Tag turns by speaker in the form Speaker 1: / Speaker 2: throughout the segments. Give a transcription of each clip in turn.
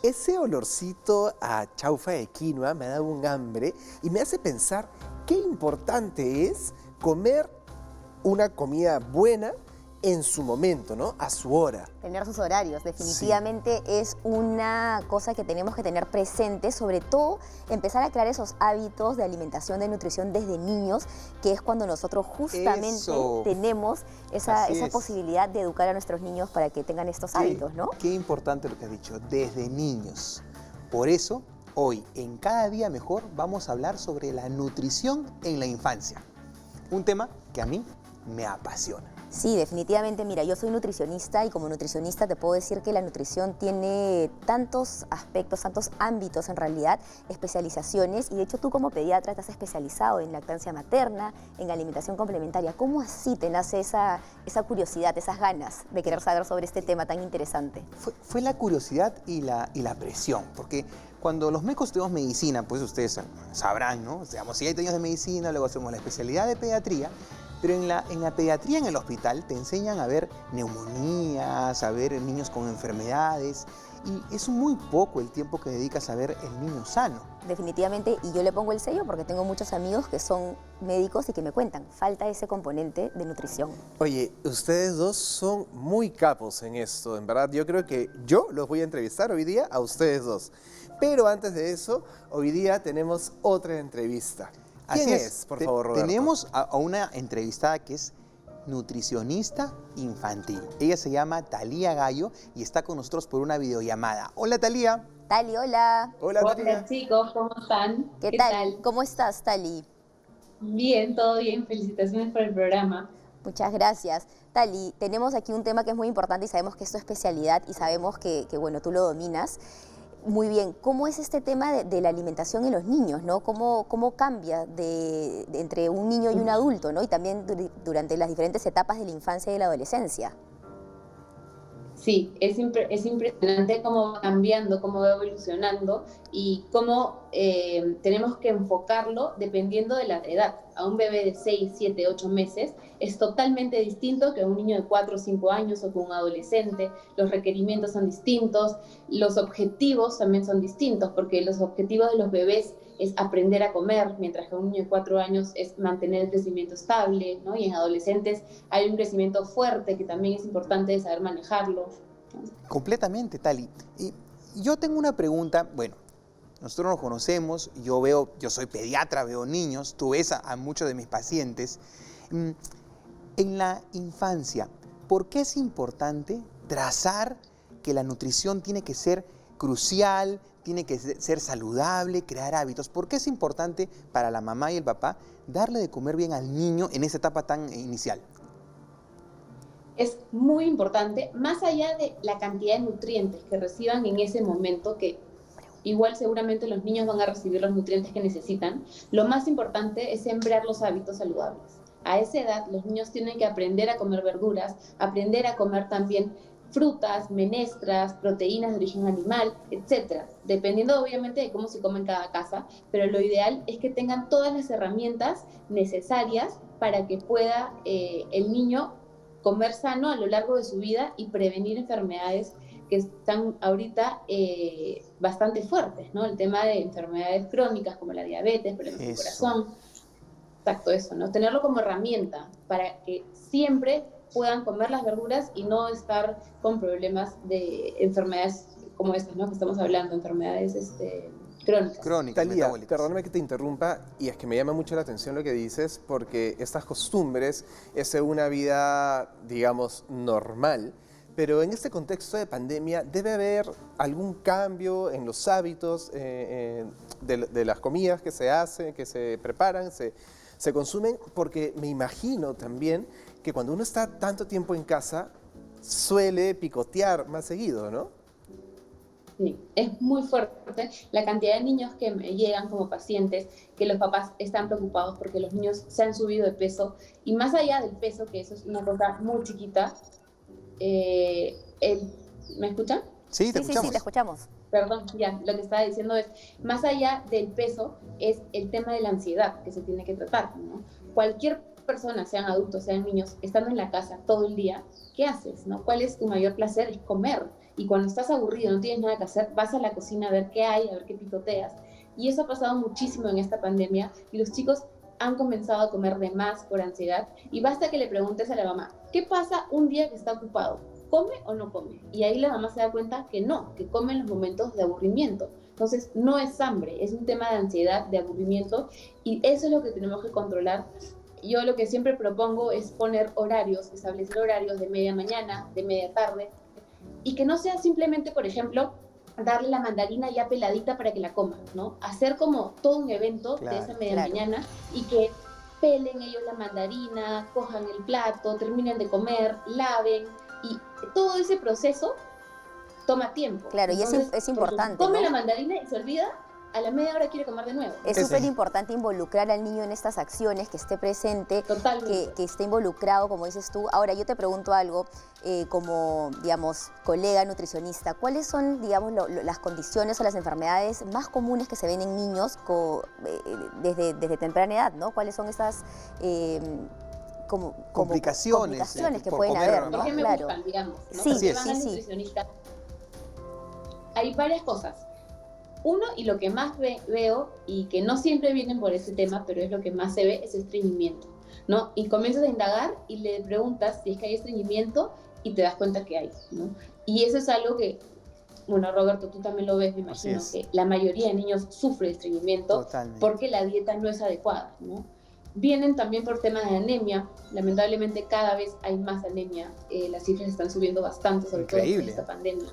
Speaker 1: ese olorcito a chaufa de quinoa me ha dado un hambre y me hace pensar qué importante es comer una comida buena en su momento, ¿no? A su hora.
Speaker 2: Tener sus horarios, definitivamente es una cosa que tenemos que tener presente, sobre todo empezar a crear esos hábitos de alimentación, de nutrición desde niños, que es cuando nosotros justamente tenemos esa posibilidad de educar a nuestros niños para que tengan estos hábitos, ¿no?
Speaker 3: Qué importante lo que has dicho, desde niños. Por eso, hoy, en Cada Día Mejor, vamos a hablar sobre la nutrición en la infancia. Un tema que a mí me apasiona.
Speaker 2: Sí, definitivamente. Mira, yo soy nutricionista y como nutricionista te puedo decir que la nutrición tiene tantos aspectos, tantos ámbitos en realidad, especializaciones, y de hecho tú como pediatra estás especializado en lactancia materna, en alimentación complementaria. ¿Cómo así te nace esa curiosidad, esas ganas de querer saber sobre este tema tan interesante?
Speaker 3: Fue la curiosidad y la presión, porque cuando los médicos estudiamos medicina, pues ustedes sabrán, ¿no? Llevamos 7 años de medicina, luego hacemos la especialidad de pediatría. Pero en la pediatría en el hospital te enseñan a ver neumonías, a ver niños con enfermedades, y es muy poco el tiempo que dedicas a ver el niño sano.
Speaker 2: Definitivamente, y yo le pongo el sello porque tengo muchos amigos que son médicos y que me cuentan, falta ese componente de nutrición.
Speaker 1: Oye, ustedes dos son muy capos en esto, en verdad. Yo creo que yo los voy a entrevistar hoy día a ustedes dos. Pero antes de eso, hoy día tenemos otra entrevista. ¿Quién es, por favor, Roberto?
Speaker 3: Tenemos a una entrevistada que es nutricionista infantil. Ella se llama Thalía Gallo y está con nosotros por una videollamada. Hola, Thalía.
Speaker 2: Tali, hola.
Speaker 1: Hola, Thalía.
Speaker 4: Hola chicos, ¿cómo están?
Speaker 2: ¿Qué tal? ¿Cómo estás, Tali?
Speaker 4: Bien, todo bien. Felicitaciones por el programa.
Speaker 2: Muchas gracias. Tali, tenemos aquí un tema que es muy importante y sabemos que es tu especialidad y sabemos que bueno, tú lo dominas. Muy bien, ¿cómo es este tema de la alimentación en los niños, ¿no? ¿Cómo cambia entre un niño y un adulto, ¿no? Y también durante las diferentes etapas de la infancia y de la adolescencia.
Speaker 4: Sí, es impresionante cómo va cambiando, cómo va evolucionando y cómo tenemos que enfocarlo dependiendo de la edad. A un bebé de 6, 7, 8 meses es totalmente distinto que a un niño de 4 o 5 años o que un adolescente. Los requerimientos son distintos, los objetivos también son distintos, porque los objetivos de los bebés es aprender a comer, mientras que un niño de 4 años es mantener el crecimiento estable, ¿no? Y en adolescentes hay un crecimiento fuerte que también es importante saber manejarlo.
Speaker 3: Completamente, Tali. Y yo tengo una pregunta, bueno, nosotros nos conocemos, yo soy pediatra, veo niños, tú ves a muchos de mis pacientes. En la infancia, ¿por qué es importante trazar que la nutrición tiene que ser crucial, tiene que ser saludable, crear hábitos? ¿Por qué es importante para la mamá y el papá darle de comer bien al niño en esa etapa tan inicial?
Speaker 4: Es muy importante, más allá de la cantidad de nutrientes que reciban en ese momento, que igual seguramente los niños van a recibir los nutrientes que necesitan, lo más importante es sembrar los hábitos saludables. A esa edad los niños tienen que aprender a comer verduras, aprender a comer también frutas, menestras, proteínas de origen animal, etc. Dependiendo obviamente de cómo se come en cada casa, pero lo ideal es que tengan todas las herramientas necesarias para que pueda el niño comer sano a lo largo de su vida y prevenir enfermedades que están ahorita bastante fuertes, ¿no? El tema de enfermedades crónicas como la diabetes, problemas del corazón. Exacto, eso, ¿no? Tenerlo como herramienta para que siempre puedan comer las verduras y no estar con problemas de enfermedades como estas, ¿no? Que estamos hablando, enfermedades crónicas.
Speaker 1: Thalía, perdóname que te interrumpa, y es que me llama mucho la atención lo que dices, porque estas costumbres es de una vida, digamos, normal, pero en este contexto de pandemia debe haber algún cambio en los hábitos de las comidas que se hacen, que se preparan, se consumen, porque me imagino también que cuando uno está tanto tiempo en casa suele picotear más seguido, ¿no?
Speaker 4: Sí, es muy fuerte la cantidad de niños que me llegan como pacientes, que los papás están preocupados porque los niños se han subido de peso, y más allá del peso, que eso es una cosa muy chiquita, ¿me escuchan?
Speaker 3: Sí, te escuchamos.
Speaker 2: Sí, te escuchamos.
Speaker 4: Perdón, ya, lo que estaba diciendo es, más allá del peso, es el tema de la ansiedad que se tiene que tratar, ¿no? Cualquier persona, sean adultos, sean niños, estando en la casa todo el día, ¿qué haces, no? ¿Cuál es tu mayor placer? Es comer. y cuando estás aburrido, no tienes nada que hacer, vas a la cocina a ver qué hay, a ver qué picoteas. Y eso ha pasado muchísimo en esta pandemia y los chicos han comenzado a comer de más por ansiedad y basta que le preguntes a la mamá, ¿qué pasa un día que está ocupado? ¿Come o no come? Y ahí la mamá se da cuenta que no, que come en los momentos de aburrimiento. Entonces, no es hambre, es un tema de ansiedad, de aburrimiento, y eso es lo que tenemos que controlar. Yo lo que siempre propongo es poner horarios, establecer horarios de media mañana, de media tarde, y que no sea simplemente, por ejemplo, darle la mandarina ya peladita para que la coma, ¿no? Hacer como todo un evento de esa media mañana y que pelen ellos la mandarina, cojan el plato, terminen de comer, laven, y todo ese proceso toma tiempo.
Speaker 2: Claro, entonces, y es importante,
Speaker 4: come,
Speaker 2: ¿no?
Speaker 4: la mandarina y se olvida, a la media hora quiere comer de nuevo.
Speaker 2: Es súper importante involucrar al niño en estas acciones, que esté presente, que esté involucrado, como dices tú. Ahora, yo te pregunto algo, como, digamos, colega nutricionista, ¿cuáles son, digamos, las condiciones o las enfermedades más comunes que se ven en niños desde temprana edad, ¿no? ¿Cuáles son estas complicaciones que pueden haber, ¿no?
Speaker 4: ¿Por qué me buscan, digamos? ¿No?
Speaker 2: Sí,
Speaker 4: sí, van al nutricionista. Hay varias cosas. Uno, y lo que más veo, y que no siempre vienen por ese tema, pero es lo que más se ve, es estreñimiento, ¿no? Y comienzas a indagar y le preguntas si es que hay estreñimiento y te das cuenta que hay, ¿no? Y eso es algo que, bueno, Roberto, tú también lo ves, me imagino, que la mayoría de niños sufre de estreñimiento porque la dieta no es adecuada, ¿no? Vienen también por temas de anemia. Lamentablemente cada vez hay más anemia. Las cifras están subiendo bastante, sobre todo en esta pandemia.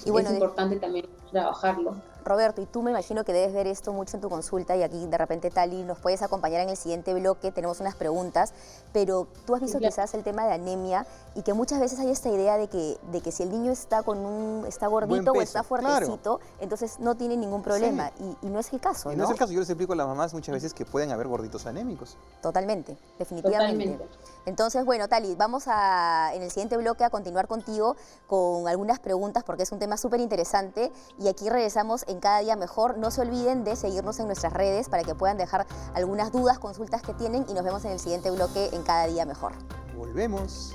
Speaker 4: Y bueno, es importante también trabajarlo.
Speaker 2: Roberto, y tú me imagino que debes ver esto mucho en tu consulta y aquí de repente Tali nos puedes acompañar en el siguiente bloque, tenemos unas preguntas, pero tú has visto quizás el tema de anemia y que muchas veces hay esta idea de que si el niño está está gordito o está fuertecito, entonces no tiene ningún problema y no es el caso,
Speaker 3: ¿no? No es el caso, yo les explico a las mamás muchas veces que pueden haber gorditos anémicos.
Speaker 2: Totalmente, definitivamente. Entonces, bueno, Tali, vamos en el siguiente bloque a continuar contigo con algunas preguntas porque es un tema súper interesante y aquí regresamos en Cada Día Mejor. No se olviden de seguirnos en nuestras redes para que puedan dejar algunas dudas, consultas que tienen y nos vemos en el siguiente bloque en Cada Día Mejor.
Speaker 3: Volvemos.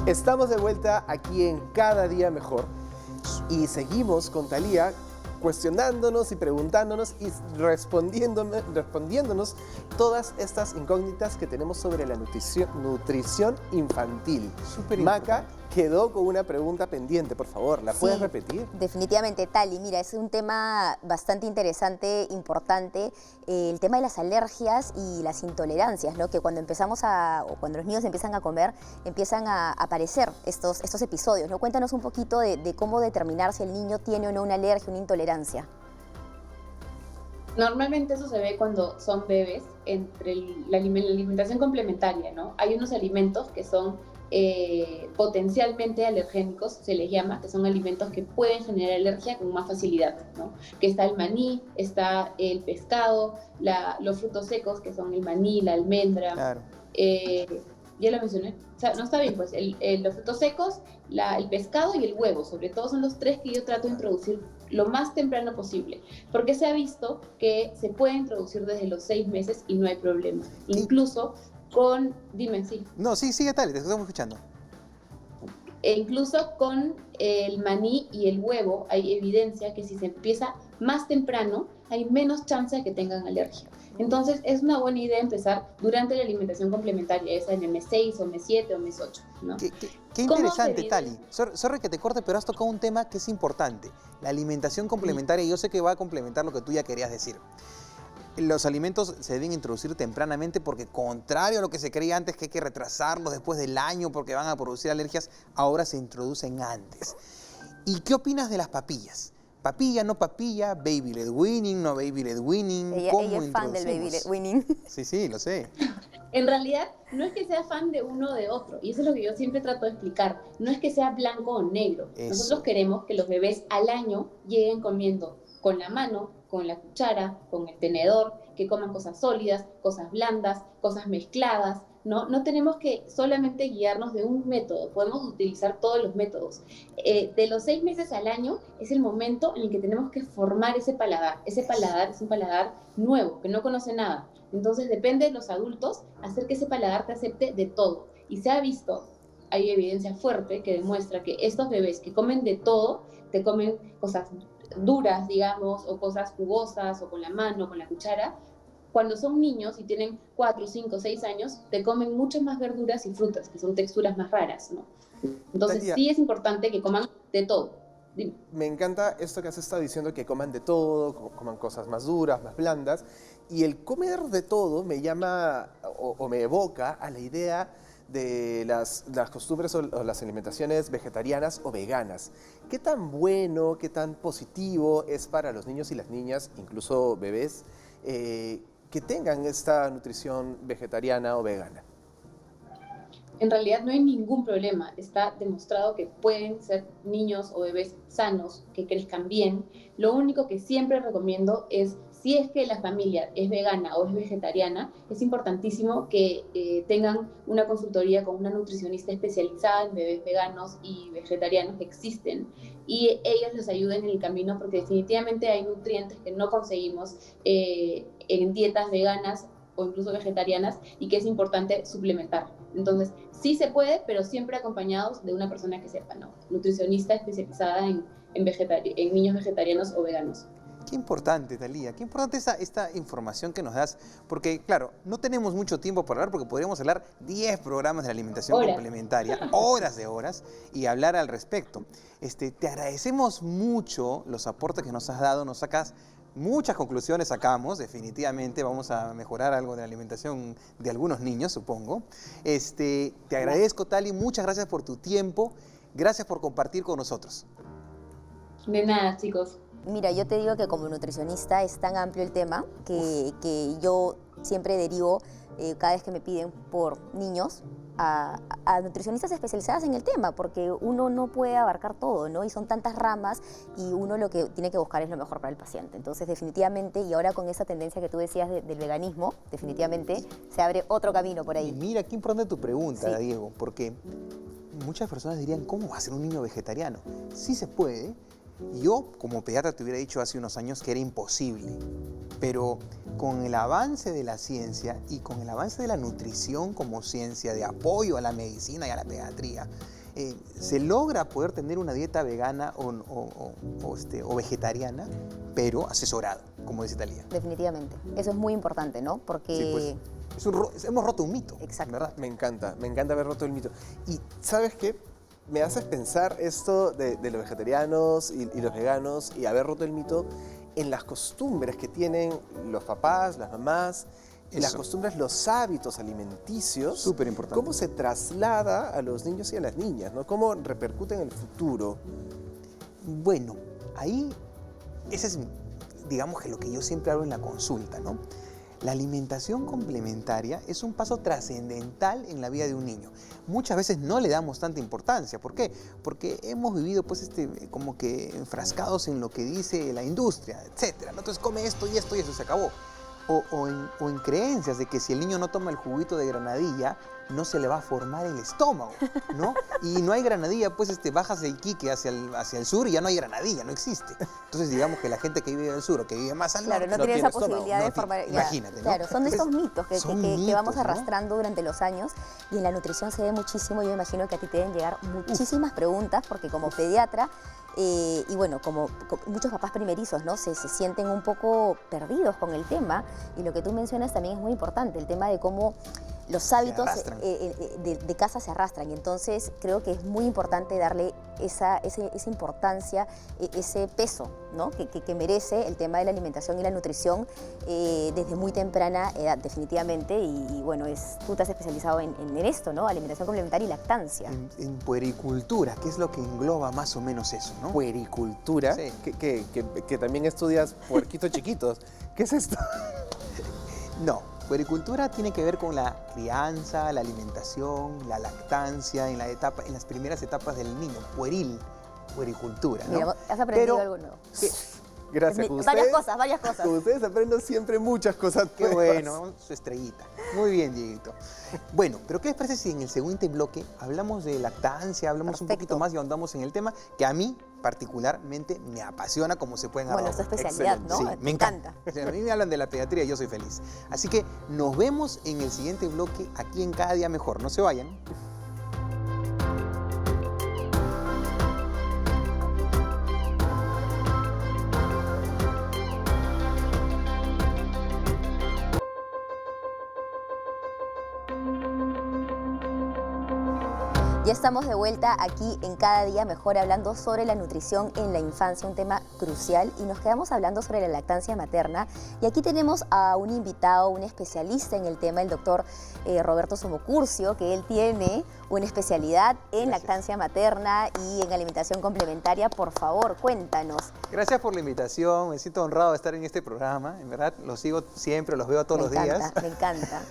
Speaker 1: Estamos de vuelta aquí en Cada Día Mejor y seguimos con Thalía cuestionándonos y preguntándonos y respondiéndonos todas estas incógnitas que tenemos sobre la nutrición infantil. Maca quedó con una pregunta pendiente, por favor, ¿la puedes repetir?
Speaker 2: Definitivamente, Tali, mira, es un tema bastante interesante, importante, el tema de las alergias y las intolerancias, ¿no? Que cuando cuando los niños empiezan a comer, empiezan a aparecer estos episodios, ¿no? Cuéntanos un poquito de cómo determinar si el niño tiene o no una alergia, una intolerancia.
Speaker 4: Normalmente eso se ve cuando son bebés, entre la alimentación complementaria, ¿no? Hay unos alimentos que son potencialmente alergénicos, se les llama, que son alimentos que pueden generar alergia con más facilidad, ¿no? Que está el maní, está el pescado, los frutos secos, que son el maní, la almendra.
Speaker 3: Claro.
Speaker 4: Ya lo mencioné. O sea, no está bien, pues los frutos secos, el pescado y el huevo, sobre todo son los tres que yo trato de introducir lo más temprano posible, porque se ha visto que se puede introducir desde los 6 meses y no hay problema. Incluso dime, sí.
Speaker 3: No, sí, sigue tal, te estamos escuchando.
Speaker 4: E incluso con el maní y el huevo hay evidencia que si se empieza más temprano, hay menos chance de que tengan alergia. Entonces, es una buena idea empezar durante la alimentación complementaria, esa en el mes 6 o mes 7 o mes 8, ¿no?
Speaker 3: Qué interesante, Tali. Sorry que te corte, pero has tocado un tema que es importante. La alimentación complementaria, y yo sé que va a complementar lo que tú ya querías decir. Los alimentos se deben introducir tempranamente porque, contrario a lo que se creía antes, que hay que retrasarlos después del año porque van a producir alergias, ahora se introducen antes. ¿Y qué opinas de las papillas? ¿Papilla, no papilla? ¿Baby led weaning, no baby led weaning?
Speaker 2: Ella es fan del baby led weaning.
Speaker 3: Sí, lo sé.
Speaker 4: En realidad, no es que sea fan de uno o de otro, y eso es lo que yo siempre trato de explicar. No es que sea blanco o negro. Nosotros queremos que los bebés al año lleguen comiendo con la mano, con la cuchara, con el tenedor, que coman cosas sólidas, cosas blandas, cosas mezcladas, ¿no? No tenemos que solamente guiarnos de un método, podemos utilizar todos los métodos. De los 6 meses al año es el momento en el que tenemos que formar ese paladar. Ese paladar es un paladar nuevo, que no conoce nada. Entonces depende de los adultos hacer que ese paladar te acepte de todo. Y se ha visto, hay evidencia fuerte que demuestra que estos bebés que comen de todo, te comen cosas duras, digamos, o cosas jugosas, o con la mano, con la cuchara. Cuando son niños y tienen 4, 5, 6 años, te comen muchas más verduras y frutas, que son texturas más raras, ¿no? Entonces
Speaker 1: Talía,
Speaker 4: sí es importante que coman de todo. Dime.
Speaker 1: me encanta esto que has estado diciendo, que coman de todo, coman cosas más duras, más blandas. Y el comer de todo me llama o me evoca a la idea de las costumbres o las alimentaciones vegetarianas o veganas. ¿Qué tan bueno, qué tan positivo es para los niños y las niñas, incluso bebés, que tengan esta nutrición vegetariana o vegana?
Speaker 4: En realidad no hay ningún problema. Está demostrado que pueden ser niños o bebés sanos, que crezcan bien. Lo único que siempre recomiendo es, si es que la familia es vegana o es vegetariana, es importantísimo que tengan una consultoría con una nutricionista especializada en bebés veganos y vegetarianos que existen, y ellos les ayuden en el camino, porque definitivamente hay nutrientes que no conseguimos en dietas veganas o incluso vegetarianas, y que es importante suplementar. Entonces, sí se puede, pero siempre acompañados de una persona que sepa, ¿no? Nutricionista especializada en niños vegetarianos o veganos.
Speaker 3: Qué importante, Talía, qué importante esta información que nos das, porque claro, no tenemos mucho tiempo para hablar, porque podríamos hablar 10 programas de la alimentación complementaria, horas de horas, y hablar al respecto. Te agradecemos mucho los aportes que nos has dado, nos sacas muchas conclusiones, sacamos, definitivamente vamos a mejorar algo de la alimentación de algunos niños, supongo. Te agradezco, Tali, muchas gracias por tu tiempo, gracias por compartir con nosotros.
Speaker 4: De nada, chicos.
Speaker 2: Mira, yo te digo que como nutricionista es tan amplio el tema que yo siempre derivo, cada vez que me piden por niños, a nutricionistas especializadas en el tema, porque uno no puede abarcar todo, ¿no? Y son tantas ramas y uno lo que tiene que buscar es lo mejor para el paciente. Entonces, definitivamente, y ahora con esa tendencia que tú decías del veganismo, definitivamente se abre otro camino por ahí.
Speaker 3: Y mira, qué importante tu pregunta,
Speaker 2: Sí.
Speaker 3: Diego, porque muchas personas dirían, ¿cómo va a ser un niño vegetariano? Sí se puede. Yo, como pediatra, te hubiera dicho hace unos años que era imposible, pero con el avance de la ciencia y con el avance de la nutrición como ciencia de apoyo a la medicina y a la pediatría, se logra poder tener una dieta vegana o vegetariana, pero asesorado, como dice Talía.
Speaker 2: Definitivamente. Eso es muy importante, ¿no? Porque...
Speaker 3: Sí, pues, hemos roto un mito,
Speaker 2: Exacto.
Speaker 3: ¿verdad?
Speaker 1: Me encanta haber roto el mito. Y ¿sabes qué? Me haces pensar esto de los vegetarianos y los veganos y haber roto el mito en las costumbres que tienen los papás, las mamás, las costumbres, los hábitos alimenticios.
Speaker 3: Súper importante.
Speaker 1: Cómo se traslada a los niños y a las niñas, ¿no? Cómo repercute en el futuro.
Speaker 3: Bueno, ahí, ese es, digamos, que lo que yo siempre hablo en la consulta, ¿no? La alimentación complementaria es un paso trascendental en la vida de un niño. Muchas veces no le damos tanta importancia. ¿Por qué? Porque hemos vivido pues como que enfrascados en lo que dice la industria, etcétera, ¿no? Entonces come esto y esto y eso se acabó. O en creencias de que si el niño no toma el juguito de granadilla, no se le va a formar el estómago, ¿no? Y no hay granadilla, pues bajas de Iquique hacia el sur y ya no hay granadilla, no existe. Entonces digamos que la gente que vive del sur o que vive más al norte
Speaker 2: Claro, no tiene esa
Speaker 3: estómago,
Speaker 2: posibilidad de
Speaker 3: no
Speaker 2: formar...
Speaker 3: Imagínate, ¿no?
Speaker 2: Claro, son de estos
Speaker 3: Entonces,
Speaker 2: mitos que
Speaker 3: son
Speaker 2: vamos
Speaker 3: mitos, ¿no?
Speaker 2: arrastrando durante los años, y en la nutrición se ve muchísimo. Yo me imagino que a ti te deben llegar muchísimas preguntas, porque como pediatra, y bueno, como muchos papás primerizos, ¿no? Se sienten un poco perdidos con el tema, y lo que tú mencionas también es muy importante, el tema de cómo los hábitos de casa se arrastran, y entonces creo que es muy importante darle esa importancia, ese peso, ¿no? que merece el tema de la alimentación y la nutrición desde muy temprana edad, definitivamente, y bueno, tú te has especializado en esto, ¿no? Alimentación complementaria y lactancia.
Speaker 3: En puericultura, que es lo que engloba más o menos eso, ¿no?
Speaker 1: Puericultura,
Speaker 3: Sí.
Speaker 1: que también estudias puerquitos chiquitos. ¿Qué es esto?
Speaker 3: No, puericultura tiene que ver con la crianza, la alimentación, la lactancia, en las primeras etapas del niño, puericultura, ¿no?
Speaker 2: Mira, has aprendido algo nuevo.
Speaker 1: Gracias. Con
Speaker 2: Varias
Speaker 1: ustedes-
Speaker 2: cosas, varias cosas.
Speaker 1: Con ustedes aprendo siempre muchas cosas
Speaker 3: Qué
Speaker 1: nuevas.
Speaker 3: bueno, su estrellita. Muy bien, Dieguito. Bueno, pero ¿qué les parece si en el siguiente bloque hablamos de lactancia, hablamos un
Speaker 2: Perfecto.
Speaker 3: poquito más y ahondamos en el tema que a mí particularmente me apasiona, como se pueden
Speaker 2: Bueno,
Speaker 3: dar
Speaker 2: es tu especialidad,
Speaker 3: cuenta.
Speaker 2: ¿no?
Speaker 3: Sí,
Speaker 2: Me
Speaker 3: me encanta.
Speaker 2: encanta.
Speaker 3: O sea, a mí me hablan de la pediatría y yo soy feliz. Así que nos vemos en el siguiente bloque aquí en Cada Día Mejor. No se vayan.
Speaker 2: Ya estamos de vuelta aquí en Cada Día Mejor hablando sobre la nutrición en la infancia, un tema crucial, y nos quedamos hablando sobre la lactancia materna. Y aquí tenemos a un invitado, un especialista en el tema, el doctor Roberto Somocurcio, que él tiene una especialidad en lactancia materna y en alimentación complementaria. Por favor, cuéntanos.
Speaker 3: Gracias por la invitación. Me siento honrado de estar en este programa. En verdad, los sigo siempre, los veo todos los días.
Speaker 2: Me encanta.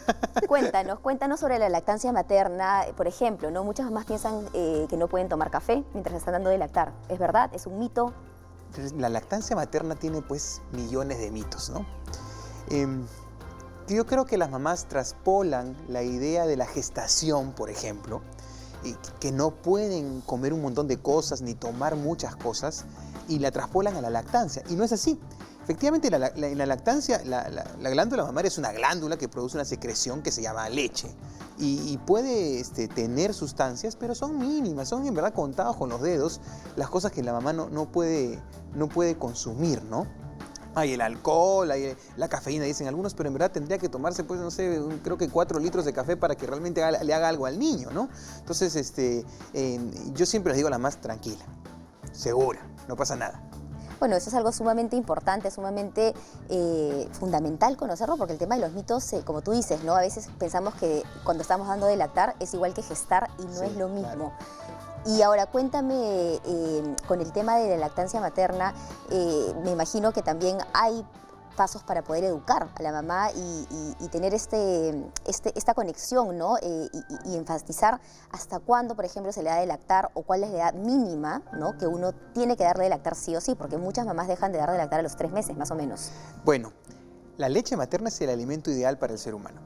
Speaker 2: Cuéntanos sobre la lactancia materna. Por ejemplo, ¿no? Muchas mamás piensan que no pueden tomar café mientras están dando de lactar. ¿Es verdad? ¿Es un mito?
Speaker 3: Entonces, la lactancia materna tiene pues millones de mitos, ¿no? Yo creo que las mamás traspolan la idea de la gestación, por ejemplo, y que no pueden comer un montón de cosas ni tomar muchas cosas, y la traspolan a la lactancia. Y no es así. Efectivamente, en la lactancia, la glándula mamaria es una glándula que produce una secreción que se llama leche. Y puede tener sustancias, pero son mínimas, son en verdad contadas con los dedos las cosas que la mamá no puede consumir, ¿no? Hay el alcohol, hay la cafeína, dicen algunos, pero en verdad tendría que tomarse, pues, no sé, creo que 4 litros de café para que realmente le haga algo al niño, ¿no? Entonces, yo siempre les digo la más tranquila, segura, no pasa nada.
Speaker 2: Bueno, eso es algo sumamente importante, sumamente fundamental conocerlo, porque el tema de los mitos, como tú dices, ¿no? A veces pensamos que cuando estamos dando de lactar es igual que gestar y no
Speaker 3: Sí,
Speaker 2: es lo mismo.
Speaker 3: claro.
Speaker 2: Y ahora cuéntame, con el tema de la lactancia materna, me imagino que también hay pasos para poder educar a la mamá y tener esta conexión, ¿no? Y enfatizar hasta cuándo, por ejemplo, se le da de lactar o cuál es la edad mínima, ¿no? Que uno tiene que darle de lactar sí o sí, porque muchas mamás dejan de dar de lactar a los 3 meses, más o menos.
Speaker 3: Bueno, la leche materna es el alimento ideal para el ser humano.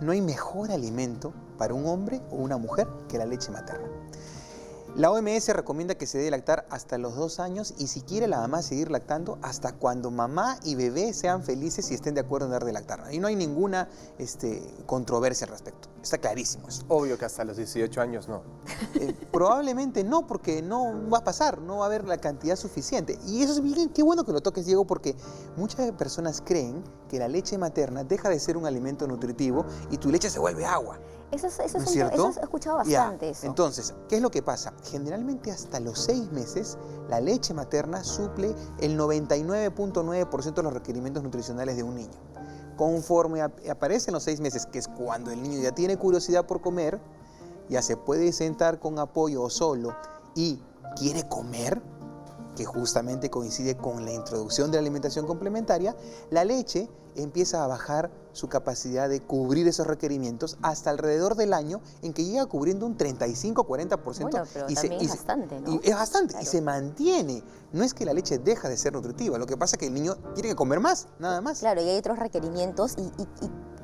Speaker 3: No hay mejor alimento para un hombre o una mujer que la leche materna. La OMS recomienda que se dé lactar hasta los 2 años y si quiere la mamá seguir lactando hasta cuando mamá y bebé sean felices y estén de acuerdo en dar de lactar. Y no hay ninguna controversia al respecto. Está clarísimo eso.
Speaker 1: Obvio que hasta los 18 años no.
Speaker 3: Probablemente no, porque no va a pasar, no va a haber la cantidad suficiente. Y eso es bien, qué bueno que lo toques, Diego, porque muchas personas creen que la leche materna deja de ser un alimento nutritivo y tu leche se vuelve agua.
Speaker 2: Eso es
Speaker 3: ¿No es cierto?
Speaker 2: he escuchado
Speaker 3: Ya.
Speaker 2: bastante eso.
Speaker 3: Entonces, ¿qué es lo que pasa? Generalmente hasta los 6 meses la leche materna suple el 99.9% de los requerimientos nutricionales de un niño. Conforme aparecen los 6 meses, que es cuando el niño ya tiene curiosidad por comer, ya se puede sentar con apoyo o solo y quiere comer, que justamente coincide con la introducción de la alimentación complementaria, la leche empieza a bajar su capacidad de cubrir esos requerimientos hasta alrededor del año en que llega cubriendo un 35-40%.
Speaker 2: Bueno, pero también es bastante, ¿no?
Speaker 3: Y es bastante,
Speaker 2: Claro.
Speaker 3: y se mantiene. No es que la leche deja de ser nutritiva, lo que pasa es que el niño tiene que comer más, nada más.
Speaker 2: Claro, y hay otros requerimientos y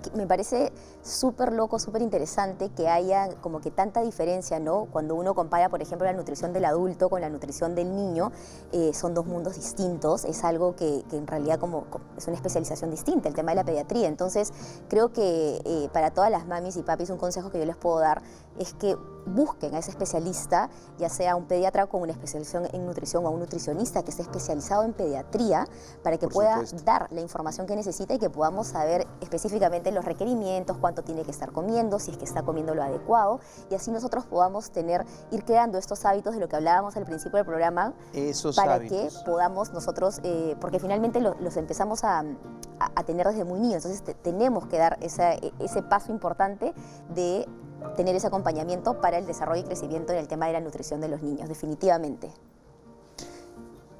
Speaker 2: que me parece súper loco, súper interesante que haya como que tanta diferencia, ¿no? Cuando uno compara, por ejemplo, la nutrición del adulto con la nutrición del niño, son 2 mundos distintos, es algo que en realidad es una especialización distinta, el tema de la pediatría. Entonces, creo que para todas las mamis y papis un consejo que yo les puedo dar es que busquen a ese especialista, ya sea un pediatra con una especialización en nutrición o un nutricionista que esté especializado en pediatría, para que
Speaker 3: Por
Speaker 2: pueda
Speaker 3: supuesto.
Speaker 2: dar la información que necesita y que podamos saber específicamente los requerimientos, cuánto tiene que estar comiendo, si es que está comiendo lo adecuado, y así nosotros podamos ir creando estos hábitos de lo que hablábamos al principio del programa,
Speaker 3: Esos
Speaker 2: para
Speaker 3: hábitos.
Speaker 2: que podamos nosotros, porque finalmente los empezamos a tener desde muy niños, entonces tenemos que dar ese paso importante de tener ese acompañamiento para el desarrollo y crecimiento en el tema de la nutrición de los niños, definitivamente.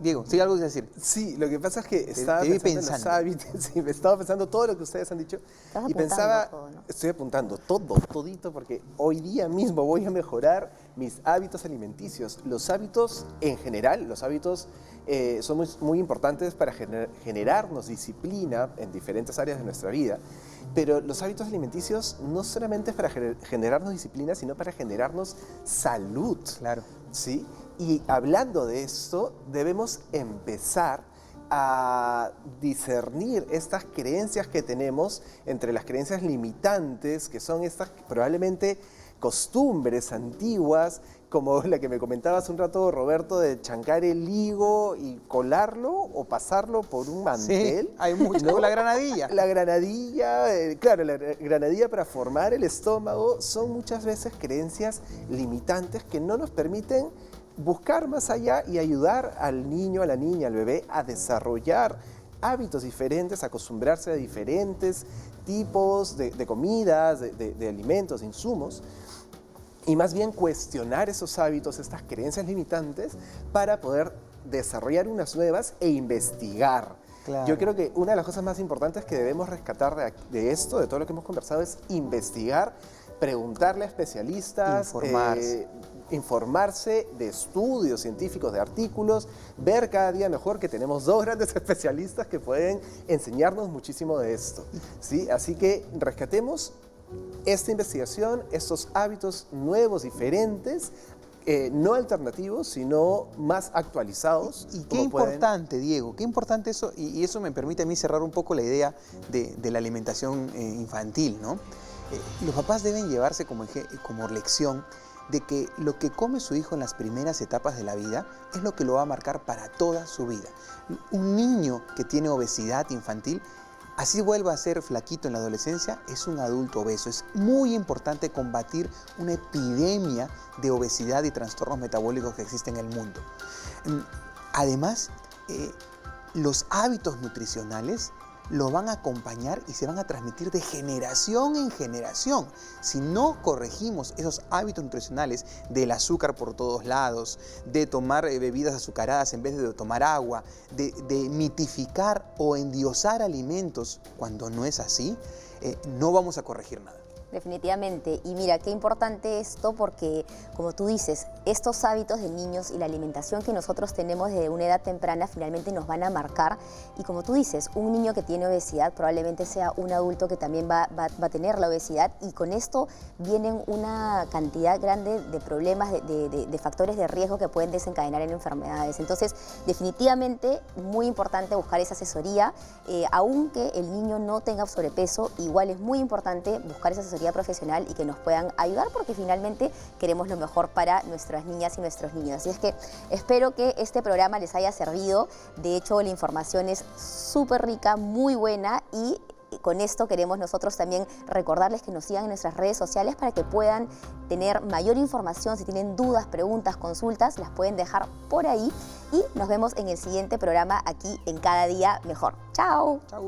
Speaker 3: Diego, ¿sí algo que decir?
Speaker 1: Sí, lo que pasa es que estaba
Speaker 3: te vi
Speaker 1: pensando en los hábitos, sí, me estaba pensando todo lo que ustedes han dicho
Speaker 2: Estás
Speaker 1: y
Speaker 2: apuntando
Speaker 1: pensaba,
Speaker 2: todo, ¿no?
Speaker 1: estoy apuntando todito, porque hoy día mismo voy a mejorar mis hábitos alimenticios. Los hábitos en general, los hábitos son muy importantes para generarnos disciplina en diferentes áreas de nuestra vida, pero los hábitos alimenticios no solamente es para generarnos disciplina, sino para generarnos salud.
Speaker 3: Claro.
Speaker 1: ¿Sí? Y hablando de esto, debemos empezar a discernir estas creencias que tenemos entre las creencias limitantes, que son estas probablemente costumbres antiguas, como la que me comentaba hace un rato Roberto, de chancar el higo y colarlo o pasarlo por un mantel.
Speaker 3: Sí, hay mucho,
Speaker 1: ¿no?
Speaker 3: la granadilla.
Speaker 1: La granadilla, claro, la granadilla para formar el estómago son muchas veces creencias limitantes que no nos permiten buscar más allá y ayudar al niño, a la niña, al bebé a desarrollar hábitos diferentes, a acostumbrarse a diferentes tipos de comidas, de alimentos, de insumos, y más bien cuestionar esos hábitos, estas creencias limitantes, para poder desarrollar unas nuevas e investigar.
Speaker 3: Claro.
Speaker 1: Yo creo que una de las cosas más importantes que debemos rescatar de esto, de todo lo que hemos conversado, es investigar, preguntarle a especialistas, informarse de estudios científicos, de artículos, ver cada día mejor que tenemos dos grandes especialistas que pueden enseñarnos muchísimo de esto, ¿sí? Así que rescatemos esta investigación, estos hábitos nuevos, diferentes, no alternativos, sino más actualizados.
Speaker 3: Y qué importante, Diego, qué importante eso, y eso me permite a mí cerrar un poco la idea de la alimentación infantil, ¿no? Los papás deben llevarse como lección de que lo que come su hijo en las primeras etapas de la vida es lo que lo va a marcar para toda su vida. Un niño que tiene obesidad infantil, así vuelva a ser flaquito en la adolescencia, es un adulto obeso. Es muy importante combatir una epidemia de obesidad y trastornos metabólicos que existen en el mundo. Además, los hábitos nutricionales lo van a acompañar y se van a transmitir de generación en generación. Si no corregimos esos hábitos nutricionales del azúcar por todos lados, de tomar bebidas azucaradas en vez de tomar agua, de mitificar o endiosar alimentos cuando no es así, no vamos a corregir nada.
Speaker 2: Definitivamente. Y mira, qué importante esto porque, como tú dices, estos hábitos de niños y la alimentación que nosotros tenemos desde una edad temprana finalmente nos van a marcar. Y como tú dices, un niño que tiene obesidad probablemente sea un adulto que también va a tener la obesidad, y con esto vienen una cantidad grande de problemas, de factores de riesgo que pueden desencadenar en enfermedades. Entonces, definitivamente, muy importante buscar esa asesoría. Aunque el niño no tenga sobrepeso, igual es muy importante buscar esa asesoría profesional y que nos puedan ayudar, porque finalmente queremos lo mejor para nuestras niñas y nuestros niños. Así es que espero que este programa les haya servido. De hecho, la información es súper rica, muy buena, y con esto queremos nosotros también recordarles que nos sigan en nuestras redes sociales para que puedan tener mayor información. Si tienen dudas, preguntas, consultas, las pueden dejar por ahí, y nos vemos en el siguiente programa aquí en Cada Día Mejor. ¡Chao!
Speaker 3: ¡Chao!